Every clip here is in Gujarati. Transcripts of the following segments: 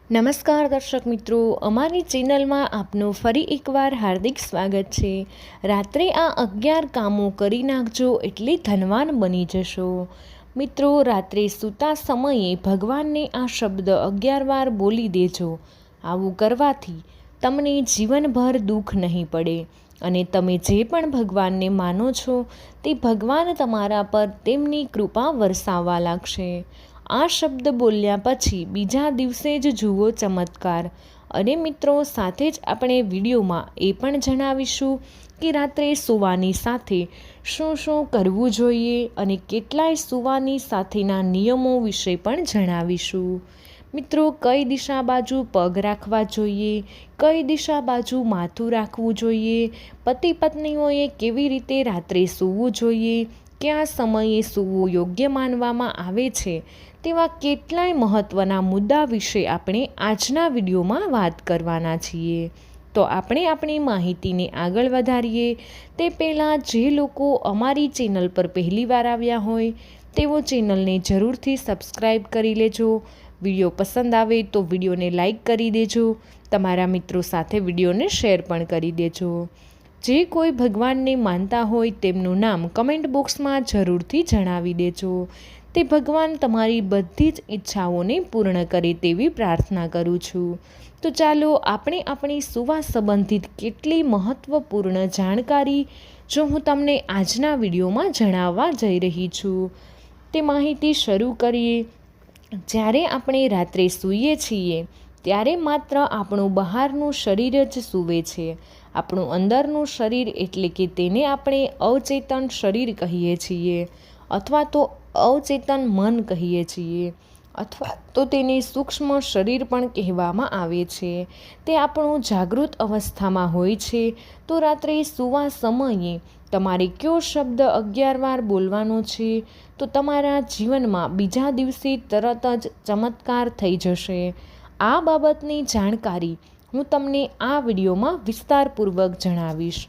નમસ્કાર દર્શક મિત્રો, અમારી ચેનલમાં આપનું ફરી એકવાર હાર્દિક સ્વાગત છે। રાત્રે આ 11 કામો કરી નાખજો એટલે ધનવાન બની જશો। મિત્રો, રાત્રે સૂતા સમયે ભગવાનને આ શબ્દ 11 વાર બોલી દેજો। આવું કરવાથી તમને જીવનભર દુઃખ નહીં પડે અને તમે જે પણ ભગવાનને માનો છો તે ભગવાન તમારા પર તેમની કૃપા વરસાવવા લાગશે। આ શબ્દ બોલ્યા પછી બીજા દિવસે જ જુઓ ચમત્કાર। અને મિત્રો, સાથે જ આપણે વિડીયોમાં એ પણ જણાવીશું કે રાત્રે સૂવાની સાથે શું શું કરવું જોઈએ અને કેટલાય સૂવાની સાથેના નિયમો વિશે પણ જણાવીશું। મિત્રો, કઈ દિશા બાજુ પગ રાખવા જોઈએ, કઈ દિશા બાજુ માથું રાખવું જોઈએ, પતિ પત્નીઓએ કેવી રીતે રાત્રે સૂવું જોઈએ, કયા સમયે સૂવું યોગ્ય માનવામાં આવે છે, તેવા કેટલાય મહત્ત્વના મુદ્દા વિશે આપણે આજના વિડીયોમાં વાત કરવાના છીએ। તો આપણે આપણી માહિતીને આગળ વધારીએ તે પહેલાં જે લોકો અમારી ચેનલ પર પહેલીવાર આવ્યા હોય તેઓ ચેનલને જરૂરથી સબસ્ક્રાઈબ કરી લેજો। વિડીયો પસંદ આવે તો વિડીયોને લાઈક કરી દેજો, તમારા મિત્રો સાથે વિડીયોને શેર પણ કરી દેજો। જે કોઈ ભગવાનને માનતા હોય તેમનું નામ કમેન્ટ બોક્સમાં જરૂરથી જણાવી દેજો। તે ભગવાન તમારી બધી જ ઈચ્છાઓને પૂર્ણ કરે તેવી પ્રાર્થના કરું છું। તો ચાલો આપણે આપણી સૂવા સંબંધિત કેટલી મહત્ત્વપૂર્ણ જાણકારી જો હું તમને આજના વિડીયોમાં જણાવવા જઈ રહી છું તે માહિતી શરૂ કરીએ। જ્યારે આપણે રાત્રે સૂઈએ છીએ ત્યારે માત્ર આપણું બહારનું શરીર જ સૂવે છે। આપણું અંદરનું શરીર એટલે કે તેને આપણે અવચેતન શરીર કહીએ છીએ અથવા તો અવચેતન મન કહીએ છીએ અથવા તો તેને સૂક્ષ્મ શરીર પણ કહેવામાં આવે છે। તે આપણું જાગૃત અવસ્થામાં હોય છે। તો રાત્રે સૂવા સમયે તમારે કયો શબ્દ 11 વાર બોલવાનો છે તો તમારા જીવનમાં બીજા દિવસે તરત જ ચમત્કાર થઈ જશે। આ બાબતની જાણકારી હું તમને આ વિડીયોમાં વિસ્તારપૂર્વક જણાવીશ।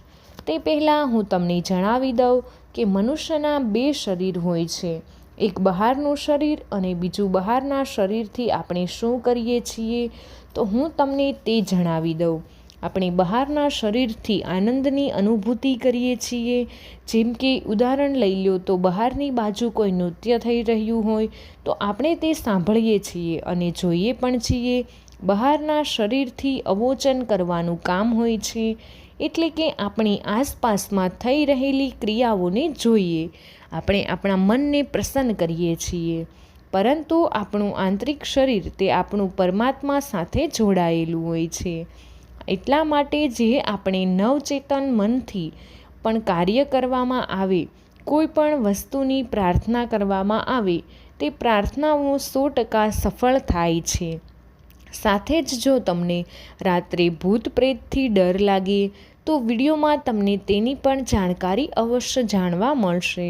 તે પહેલાં હું તમને જણાવી દઉં કે મનુષ્યના 2 શરીર હોય છે, એક બહારનું શરીર અને બીજું બહારના શરીરથી આપણે શું કરીએ છીએ તો હું તમને તે જણાવી દઉં। આપણે બહારના શરીરથી આનંદની અનુભૂતિ કરીએ છીએ। જેમ કે ઉદાહરણ લઈ લો તો બહારની બાજુ કોઈ નૃત્ય થઈ રહ્યું હોય તો આપણે તે સાંભળીએ છીએ અને જોઈએ પણ છીએ। બહારના શરીરથી અવોચન કરવાનું કામ હોય છે, એટલે કે આપણી આસપાસમાં થઈ રહેલી ક્રિયાઓને જોઈએ, આપણે આપણા મનને પ્રસન્ન કરીએ છીએ। પરંતુ આપણું આંતરિક શરીર તે આપણું પરમાત્મા સાથે જોડાયેલું હોય છે। એટલા માટે જે આપણે નવચેતન મનથી પણ કાર્ય કરવામાં આવે, કોઈ પણ વસ્તુની પ્રાર્થના કરવામાં આવે તે પ્રાર્થનાઓ 100% સફળ થાય છે। સાથે જ જો તમને રાત્રે ભૂત પ્રેતથી ડર લાગે તો વિડીયોમાં તમને તેની પણ જાણકારી અવશ્ય જાણવા મળશે,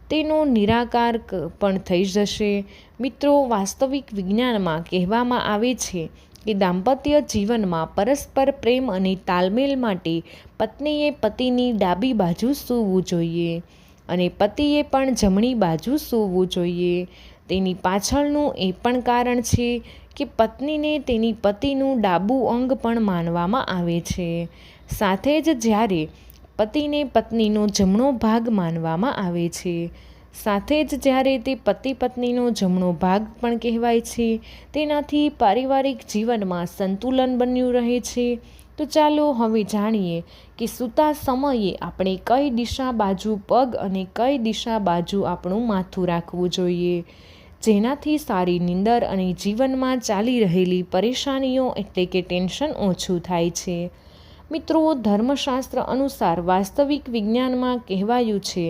તેનો નિરાકાર પણ થઈ જશે। મિત્રો, વાસ્તવિક વિજ્ઞાનમાં કહેવામાં આવે છે કે દાંપત્ય જીવનમાં પરસ્પર પ્રેમ અને તાલમેલ માટે પત્નીએ પતિની ડાબી બાજુ સૂવું જોઈએ અને પતિએ પણ જમણી બાજુ સૂવું જોઈએ। તેની પાછળનું એ પણ કારણ છે કે પત્નીને તેની પતિનું ડાબું અંગ પણ માનવામાં આવે છે। સાથે જ જ્યારે પતિને પત્નીનો જમણો ભાગ માનવામાં આવે છે, સાથે જ જ્યારે તે પતિ પત્નીનો જમણો ભાગ પણ કહેવાય છે। તેનાથી પારિવારિક જીવનમાં સંતુલન બન્યું રહે છે। તો ચાલો હવે જાણીએ કે સૂતા સમયે આપણે કઈ દિશા બાજુ પગ અને કઈ દિશા બાજુ આપણું માથું રાખવું જોઈએ, જેનાથી સારી નીંદર અને જીવનમાં ચાલી રહેલી પરેશાનીઓ એટલે કે ટેન્શન ઓછું થાય છે। મિત્રો, ધર્મશાસ્ત્ર અનુસાર વાસ્તવિક વિજ્ઞાનમાં કહેવાયું છે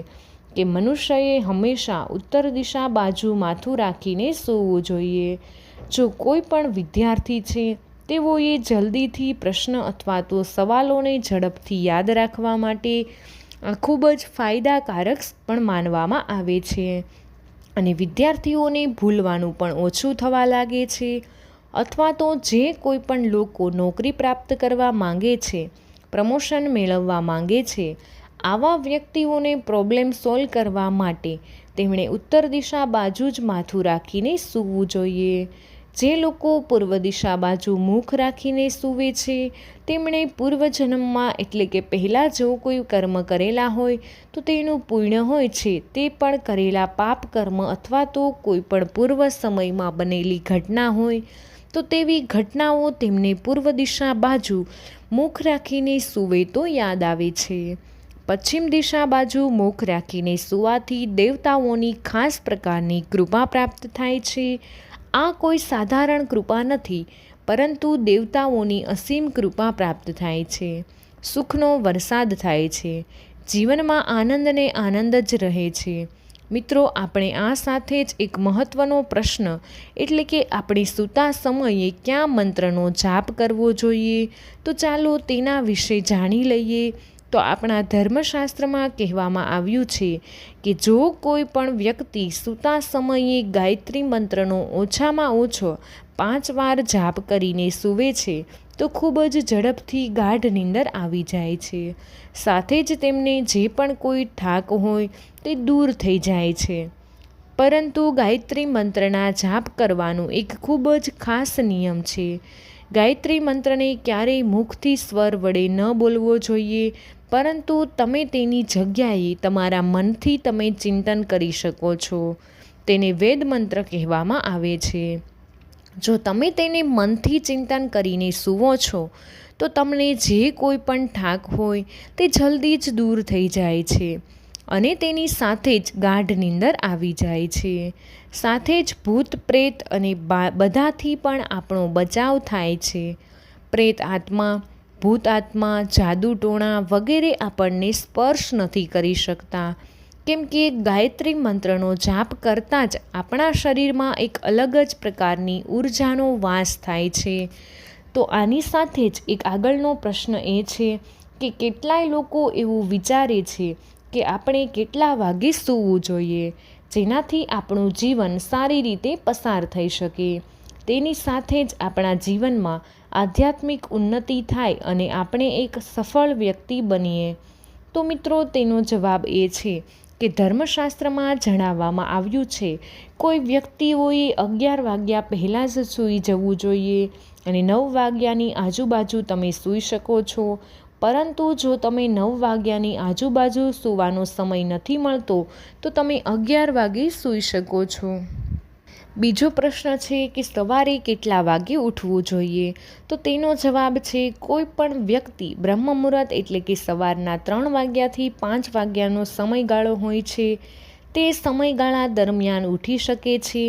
કે મનુષ્યએ હંમેશા ઉત્તર દિશા બાજુ માથું રાખીને સૂવું જોઈએ। જો કોઈ પણ વિદ્યાર્થી છે તેઓએ જલ્દીથી પ્રશ્ન અથવા તો સવાલોને ઝડપથી યાદ રાખવા માટે આ ખૂબ જ ફાયદાકારક પણ માનવામાં આવે છે અને વિદ્યાર્થીઓને ભૂલવાનું પણ ઓછું થવા લાગે છે। અથવા તો જે કોઈ પણ લોકો નોકરી પ્રાપ્ત કરવા માંગે છે, પ્રમોશન મેળવવા માંગે છે, આવા વ્યક્તિઓને પ્રોબ્લેમ સોલ્વ કરવા માટે તેમણે ઉત્તર દિશા બાજુ જ માથું રાખીને સૂવું જોઈએ। જે લોકો પૂર્વ દિશા બાજુ મુખ રાખીને સૂવે છે તેમણે પૂર્વજન્મમાં એટલે કે પહેલાં જો કોઈ કર્મ કરેલા હોય તો તેનું પુણ્ય હોય છે તે પણ કરેલા પાપ કર્મ અથવા તો કોઈ પણ પૂર્વ સમયમાં બનેલી ઘટના હોય તો તેવી ઘટનાઓ તેમને પૂર્વ દિશા બાજુ મુખ રાખીને સૂવે તો યાદ આવે છે. પશ્ચિમ દિશા બાજુ મુખ રાખીને સૂવાથી દેવતાઓની ખાસ પ્રકારની કૃપા પ્રાપ્ત થાય છે. આ કોઈ સાધારણ કૃપા નથી, પરંતુ દેવતાઓની અસીમ કૃપા પ્રાપ્ત થાય છે. સુખનો વરસાદ થાય છે. જીવનમાં આનંદને આનંદ જ રહે છે. મિત્રો, આપણે આ સાથે જ એક મહત્ત્વનો પ્રશ્ન એટલે કે આપણે સૂતા સમયે કયા મંત્રનો જાપ કરવો જોઈએ તો ચાલો તેના વિશે જાણી લઈએ. તો આપણા ધર્મશાસ્ત્રમાં કહેવામાં આવ્યું છે કે જો કોઈ પણ વ્યક્તિ સૂતા સમયે ગાયત્રી મંત્રનો ઓછામાં ઓછો 5 વાર જાપ કરીને સૂવે છે તો ખૂબ જ ઝડપથી ગાઢ નીંદર આવી જાય છે. સાથે જ તેમને જે પણ કોઈ થાક હોય તે દૂર થઈ જાય છે. પરંતુ ગાયત્રી મંત્રના જાપ કરવાનો એક ખૂબ જ ખાસ નિયમ છે. ગાયત્રી મંત્રને ક્યારેય મુખથી સ્વર વડે ન બોલવો જોઈએ, પરંતુ તમે તેની જગ્યાએ તમારા મનથી તમે ચિંતન કરી શકો છો. તેને વેદ મંત્ર કહેવામાં આવે છે. જો તમે તેને મનથી ચિંતન કરીને સૂવો છો તો તમને જે કોઈ પણ થાક હોય તે જલ્દી જ દૂર થઈ જાય છે અને તેની સાથે જ ગાઢ નીંદર આવી જાય છે. સાથે જ ભૂત પ્રેત અને બધાથી પણ આપણો બચાવ થાય છે. પ્રેત આત્મા, ભૂત આત્મા, જાદુ ટોણા વગેરે આપણને સ્પર્શ નથી કરી શકતા, કેમ કે ગાયત્રી મંત્રનો જાપ કરતાં જ આપણા શરીરમાં એક અલગ જ પ્રકારની ઉર્જાનો વાસ થાય છે. તો આની સાથે જ એક આગળનો પ્રશ્ન એ છે કે કેટલાય લોકો એવું વિચારે છે કે આપણે કેટલા વાગે સૂવું જોઈએ જેનાથી આપણું જીવન સારી રીતે પસાર થઈ શકે, તેની સાથે જ આપણા જીવનમાં આધ્યાત્મિક ઉન્નતિ થાય અને આપણે એક સફળ વ્યક્તિ બનીએ. તો મિત્રો, તેનો જવાબ એ છે કે ધર્મશાસ્ત્રમાં જણાવવામાં આવ્યું છે કોઈ વ્યક્તિઓએ 11 વાગ્યા પહેલાં જ સૂઈ જવું જોઈએ અને 9 વાગ્યાની આજુબાજુ તમે સૂઈ શકો છો. પરંતુ જો તમે 9 વાગ્યાની આજુબાજુ સૂવાનો સમય નથી મળતો તો તમે 11 વાગે સૂઈ શકો છો. બીજો પ્રશ્ન છે કે સવારે કેટલા વાગે ઉઠવું જોઈએ તો તેનો જવાબ છે કોઈ પણ વ્યક્તિ બ્રહ્મ મુહૂર્ત એટલે કે સવારના 3 વાગ્યાથી 5 વાગ્યાનો સમયગાળો હોય છે તે સમયગાળા દરમિયાન ઉઠી શકે છે.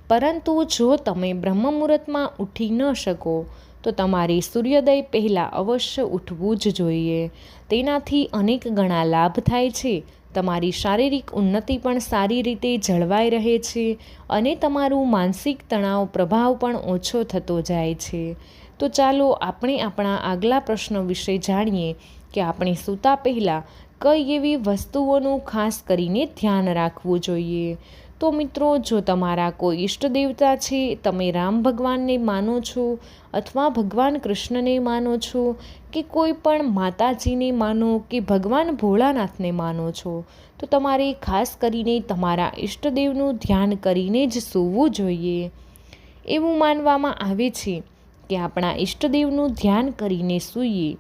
પરંતુ જો તમે બ્રહ્મ મુહૂર્તમાં ઉઠી ન શકો તો તમારે સૂર્યોદય પહેલાં અવશ્ય ઉઠવું જ જોઈએ. તેનાથી અનેક ગણા લાભ થાય છે. તમારી શારીરિક ઉન્નતિ પણ સારી રીતે જળવાઈ રહે છે અને તમારું માનસિક તણાવ પ્રભાવ પણ ઓછો થતો જાય છે. તો ચાલો આપણે આપણા આગલા પ્રશ્ન વિશે જાણીએ કે આપણે સૂતા પહેલાં કઈ એવી વસ્તુઓનું ખાસ કરીને ધ્યાન રાખવું જોઈએ. તો મિત્રો, જો તમારા કોઈ ઈષ્ટ દેવતા છે, તમે રામ ભગવાનને માનો છો અથવા ભગવાન કૃષ્ણને માનો છો કે કોઈ પણ માતાજીને માનો કે ભગવાન ભોળાનાથને માનો છો તો તમારે ખાસ કરીને તમારા ઈષ્ટદેવનું ધ્યાન કરીને જ સૂવું જોઈએ. એવું માનવામાં આવે છે કે આપણા ઈષ્ટદેવનું ધ્યાન કરીને સૂઈએ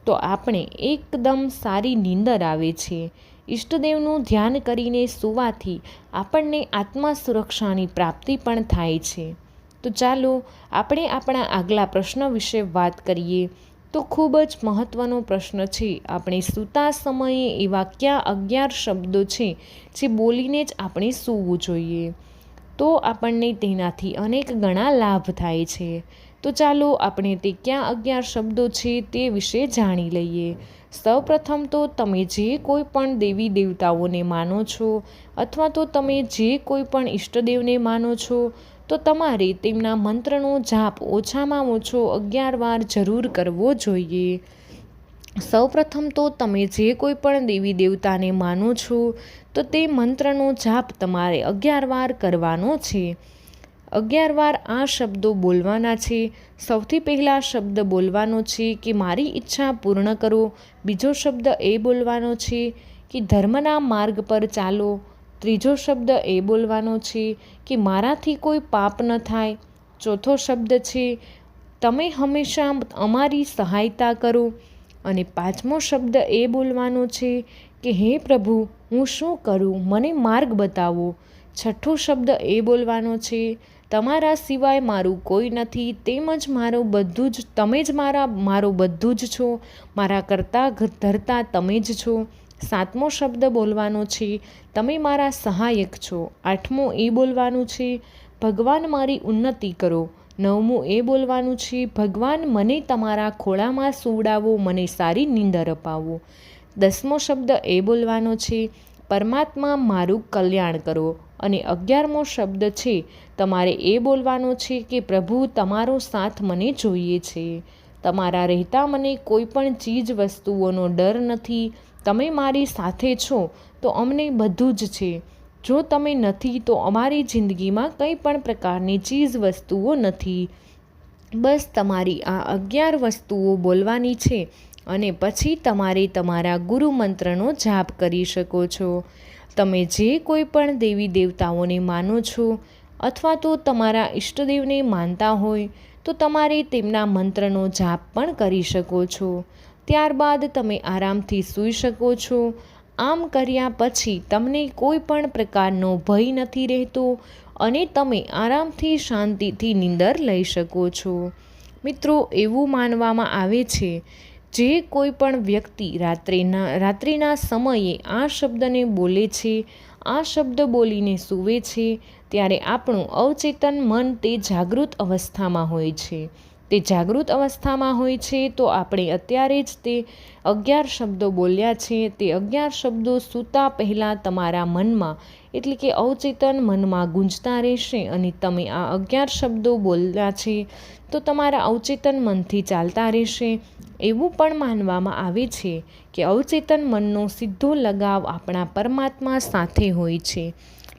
તો આપણે એકદમ સારી નીંદર આવે છે. ઈષ્ટદેવનું ધ્યાન કરીને સૂવાથી આપણને આત્મા સુરક્ષાની પ્રાપ્તિ પણ થાય છે. તો ચાલો આપણે આપણા આગલા પ્રશ્ન વિશે વાત કરીએ. તો ખૂબ જ મહત્ત્વનો પ્રશ્ન છે, આપણે સૂતા સમયે એવા કયા 11 શબ્દો છે જે બોલીને જ આપણે સૂવું જોઈએ તો આપણને તેનાથી અનેક ગણા લાભ થાય છે. તો ચાલો આપણે તે કયા 11 શબ્દો છે તે વિશે જાણી લઈએ. સૌપ્રથમ તો તમે જે કોઈ પણ દેવી દેવતાઓને માનો છો અથવા તો તમે જે કોઈ પણ ઈષ્ટદેવને માનો છો તો તમારે તેમના મંત્રનો જાપ ઓછામાં ઓછો 11 વાર જરૂર કરવો જોઈએ. સૌપ્રથમ તો તમે જે કોઈ પણ દેવી દેવતાને માનો છો તો તે મંત્રનો જાપ તમારે 11 વાર કરવાનો છે. 11 વાર આ શબ્દો બોલવાના છે. સૌથી પહેલાં શબ્દ બોલવાનો છે કે મારી ઈચ્છા પૂર્ણ કરો. બીજો શબ્દ એ બોલવાનો છે કે ધર્મના માર્ગ પર ચાલો. ત્રીજો શબ્દ એ બોલવાનો છે કે મારાથી કોઈ પાપ ન થાય. ચોથો શબ્દ છે તમે હંમેશા અમારી સહાયતા કરો. અને પાંચમો શબ્દ એ બોલવાનો છે કે હે પ્રભુ, હું શું કરું, મને માર્ગ બતાવો. છઠ્ઠો શબ્દ એ બોલવાનો છે તમારા સિવાય મારું કોઈ નથી, તેમજ તમે જ મારું બધું જ છો, મારા કરતાં ધરતા તમે જ છો. સાતમો શબ્દ બોલવાનો છે તમે મારા સહાયક છો. આઠમો એ બોલવાનું છે ભગવાન મારી ઉન્નતિ કરો. નવમું એ બોલવાનું છે ભગવાન મને તમારા ખોળામાં સુવડાવો, મને સારી નીંદર અપાવો. દસમો શબ્દ એ બોલવાનો છે પરમાત્મા મારું કલ્યાણ કરો. અને 11મો શબ્દ છે તમારે એ બોલવાનો છે કે પ્રભુ તમારો સાથ મને જોઈએ છે. તમારા રહેતા મને કોઈ પણ ચીજ વસ્તુઓનો ડર નથી. તમે મારી સાથે છો તો અમને બધું જ છે. જો તમે નથી તો અમારી જિંદગીમાં કંઈ પણ પ્રકારની ચીજ વસ્તુઓ નથી. બસ તમારી આ 11 વસ્તુઓ બોલવાની છે અને પછી તમારે તમારા ગુરુ મંત્રનો જાપ કરી શકો છો. તમે જે કોઈ પણ દેવી દેવતાઓને માનો છો અથવા તો તમારા ઈષ્ટદેવને માનતા હોય તો તમારે તેમના મંત્રનો જાપ પણ કરી શકો છો. ત્યારબાદ તમે આરામથી સૂઈ શકો છો. આમ કર્યા પછી તમને કોઈ પણ પ્રકારનો ભય નથી રહેતો અને તમે આરામથી શાંતિથી નીંદર લઈ શકો છો. મિત્રો, એવું માનવામાં આવે છે જે કોઈ પણ વ્યક્તિ રાત્રિના સમયે આ શબ્દને બોલે છે, આ શબ્દ બોલીને સૂવે છે, ત્યારે આપણું અવચેતન મન તે જાગૃત અવસ્થામાં હોય છે. તે જાગૃત અવસ્થામાં હોય છે તો આપણે અત્યારે જ તે 11 શબ્દો બોલ્યા છે તે 11 શબ્દો સૂતા પહેલાં તમારા મનમાં એટલે કે અવચેતન મનમાં ગુંજતા રહેશે અને તમે આ 11 શબ્દો બોલ્યા છે તો તમારા અવચેતન મનથી ચાલતા રહેશે. એવું પણ માનવામાં આવે છે કે અવચેતન મનનો સીધો લગાવ આપણા પરમાત્મા સાથે હોય છે,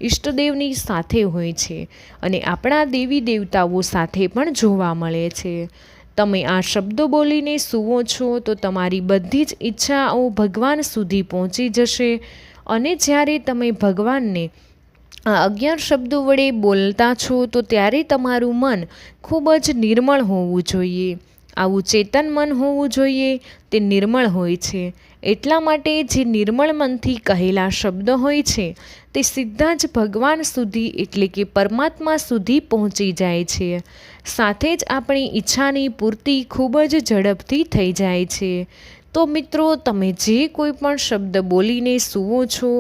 ઈષ્ટદેવની સાથે હોય છે અને આપણા દેવી દેવતાઓ સાથે પણ જોવા મળે છે. તમે આ શબ્દો બોલીને સૂવો છો તો તમારી બધી જ ઈચ્છાઓ ભગવાન સુધી પહોંચી જશે અને જ્યારે તમે ભગવાનને આ 11 શબ્દો વડે બોલતા છો તો ત્યારે તમારું મન ખૂબ જ નિર્મળ હોવું જોઈએ. આવું ચેતન મન હોવું જોઈએ. તે નિર્મળ હોય છે. એટલા માટે જે નિર્મળ મનથી કહેલા શબ્દ હોય છે તે સીધા જ ભગવાન સુધી એટલે કે પરમાત્મા સુધી પહોંચી જાય છે. સાથે જ આપણી ઈચ્છાની પૂર્તિ ખૂબ જ ઝડપથી થઈ જાય છે. તો મિત્રો, તમે જે કોઈ પણ શબ્દ બોલીને સૂવો છો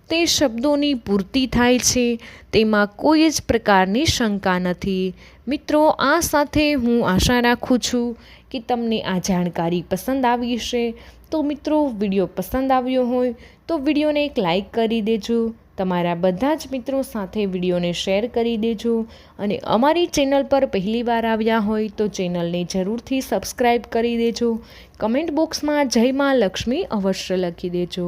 તે શબ્દોની પૂર્તિ થાય છે, તેમાં કોઈ જ પ્રકારની શંકા નથી. મિત્રો, આ સાથે હું આશા રાખું છું કે તમને આ જાણકારી પસંદ આવી હશે. તો મિત્રો, વિડીયો પસંદ આવ્યો હોય તો વિડીયોને એક લાઈક કરી દેજો. તમારા બધા જ મિત્રો સાથે વિડીયોને શેર કરી દેજો અને અમારી ચેનલ પર પહેલીવાર આવ્યા હોય તો ચેનલને જરૂરથી સબસ્ક્રાઈબ કરી દેજો. કમેન્ટ બોક્સમાં જય માં લક્ષ્મી અવશ્ય લખી દેજો.